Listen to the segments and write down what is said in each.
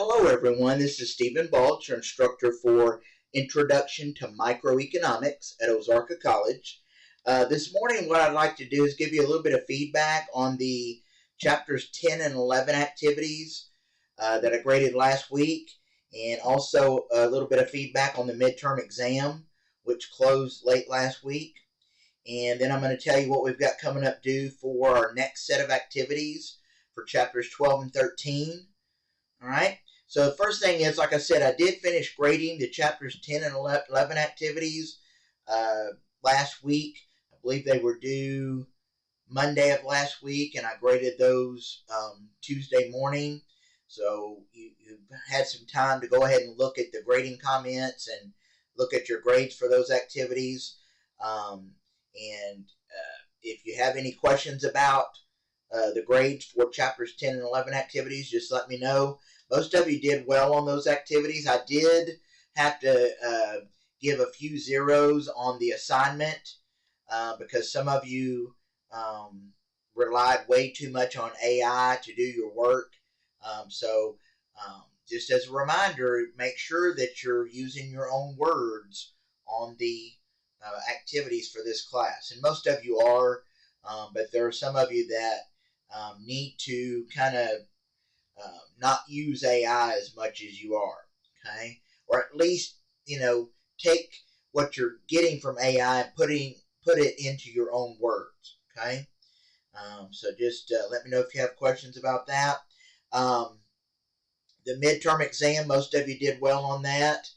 Hello everyone, this is Stephen Balch, your instructor for Introduction to Microeconomics at Ozarka College. This morning what I'd like to do is give you a little bit of feedback on the chapters 10 and 11 activities that I graded last week, and also a little bit of feedback on the midterm exam, which closed late last week. And then I'm going to tell you what we've got coming up due for our next set of activities for chapters 12 and 13. All right. So the first thing is, like I said, I did finish grading the chapters 10 and 11 activities last week. I believe they were due Monday of last week, and I graded those Tuesday morning. So you had some time to go ahead and look at the grading comments and look at your grades for those activities. If you have any questions about the grades for chapters 10 and 11 activities, just let me know. Most of you did well on those activities. I did have to give a few zeros on the assignment because some of you relied way too much on AI to do your work. Just as a reminder, make sure that you're using your own words on the activities for this class. And most of you are, but there are some of you that need to kind of not use AI as much as you are, okay? Or at least, take what you're getting from AI and put it into your own words, okay? So just let me know if you have questions about that. The midterm exam, most of you did well on that,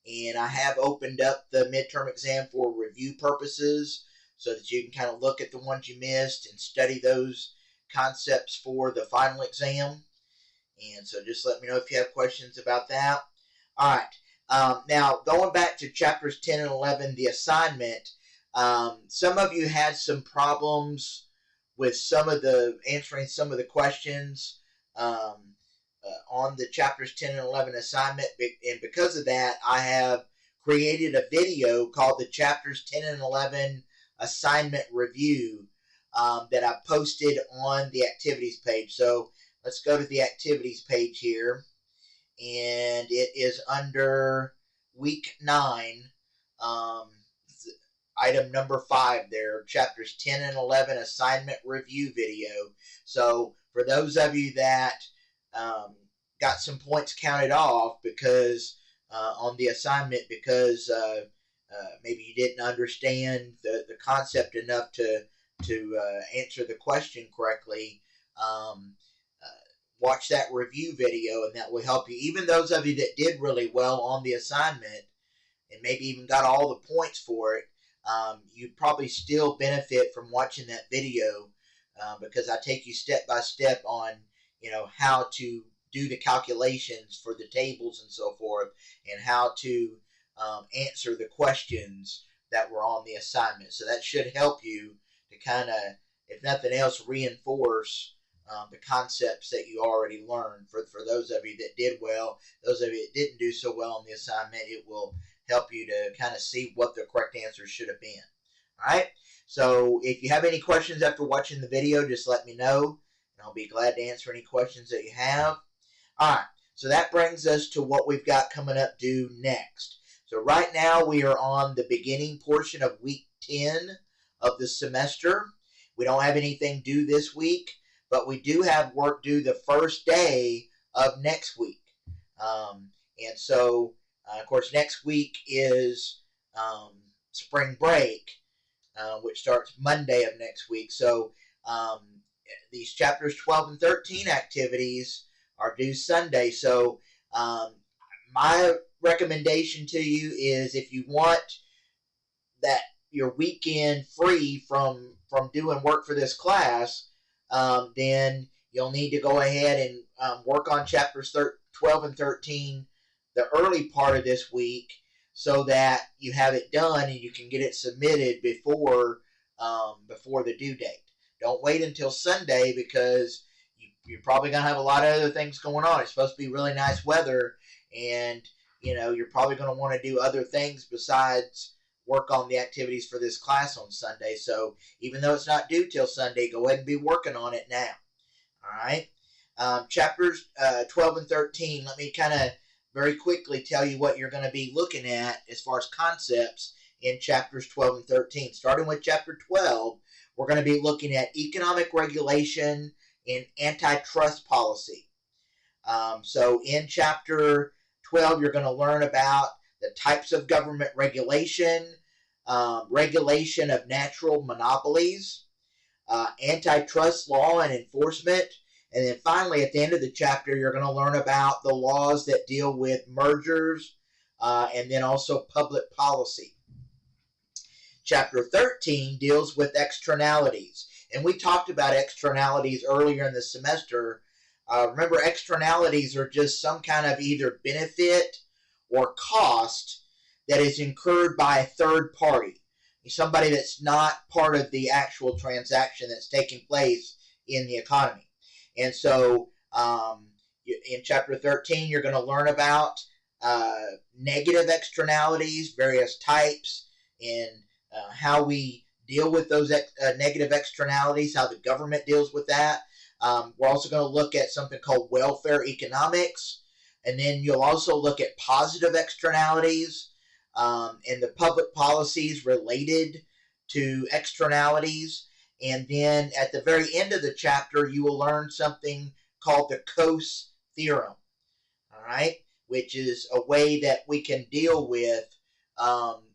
and I have opened up the midterm exam for review purposes so that you can kind of look at the ones you missed and study those concepts for the final exam. And so just let me know if you have questions about that. All right. Now, going back to chapters 10 and 11, the assignment, some of you had some problems with answering some of the questions on the chapters 10 and 11 assignment. And because of that, I have created a video called the chapters 10 and 11 assignment review that I posted on the activities page. So let's go to the activities page here, and it is under week 9, item number 5 there, chapters 10 and 11 assignment review video. So for those of you that got some points counted off because on the assignment because maybe you didn't understand the concept enough to answer the question correctly, watch that review video, and that will help you. Even those of you that did really well on the assignment and maybe even got all the points for it, you'd probably still benefit from watching that video because I take you step by step on how to do the calculations for the tables and so forth, and how to answer the questions that were on the assignment. So that should help you to kind of, if nothing else, reinforce the concepts that you already learned. For those of you that did well, those of you that didn't do so well on the assignment, it will help you to kind of see what the correct answer should have been. All right? So if you have any questions after watching the video, just let me know, and I'll be glad to answer any questions that you have. All right, so that brings us to what we've got coming up due next. So right now we are on the beginning portion of week 10 of the semester. We don't have anything due this week, but we do have work due the first day of next week. And so, of course, next week is spring break, which starts Monday of next week. So these chapters 12 and 13 activities are due Sunday. So my recommendation to you is, if you want that your weekend free from doing work for this class, then you'll need to go ahead and work on chapters 12 and 13 the early part of this week, so that you have it done and you can get it submitted before the due date. Don't wait until Sunday, because you're probably going to have a lot of other things going on. It's supposed to be really nice weather, and you're probably going to want to do other things besides work on the activities for this class on Sunday. So even though it's not due till Sunday, go ahead and be working on it now. All right. Chapters 12 and 13, let me kind of very quickly tell you what you're going to be looking at as far as concepts in chapters 12 and 13. Starting with chapter 12, we're going to be looking at economic regulation and antitrust policy. So in chapter 12, you're going to learn about the types of government regulation, regulation of natural monopolies, antitrust law and enforcement, and then finally at the end of the chapter, you're going to learn about the laws that deal with mergers and then also public policy. Chapter 13 deals with externalities, and we talked about externalities earlier in the semester. Remember, externalities are just some kind of either benefit or cost that is incurred by a third party, somebody that's not part of the actual transaction that's taking place in the economy. And so in chapter 13, you're going to learn about negative externalities, various types, and how we deal with those negative externalities, how the government deals with that. We're also going to look at something called welfare economics, and then you'll also look at positive externalities and the public policies related to externalities. And then at the very end of the chapter, you will learn something called the Coase theorem, all right, which is a way that we can deal with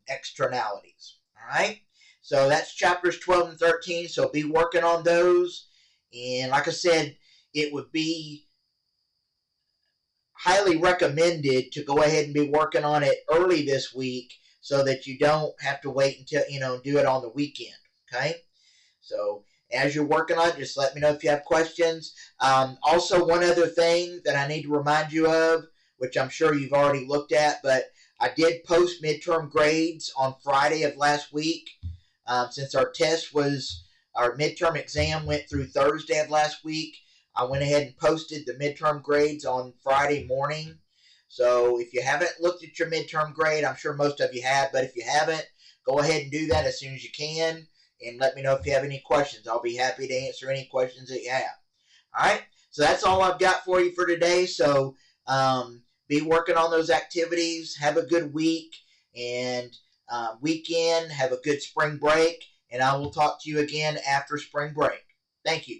externalities, all right? So that's chapters 12 and 13, so be working on those. And like I said, it would be highly recommended to go ahead and be working on it early this week so that you don't have to wait until, do it on the weekend, okay? So as you're working on it, just let me know if you have questions. Also, one other thing that I need to remind you of, which I'm sure you've already looked at, but I did post midterm grades on Friday of last week. Since our midterm exam went through Thursday of last week, I went ahead and posted the midterm grades on Friday morning. So if you haven't looked at your midterm grade, I'm sure most of you have, but if you haven't, go ahead and do that as soon as you can. And let me know if you have any questions. I'll be happy to answer any questions that you have. All right, so that's all I've got for you for today. So be working on those activities. Have a good week and weekend. Have a good spring break. And I will talk to you again after spring break. Thank you.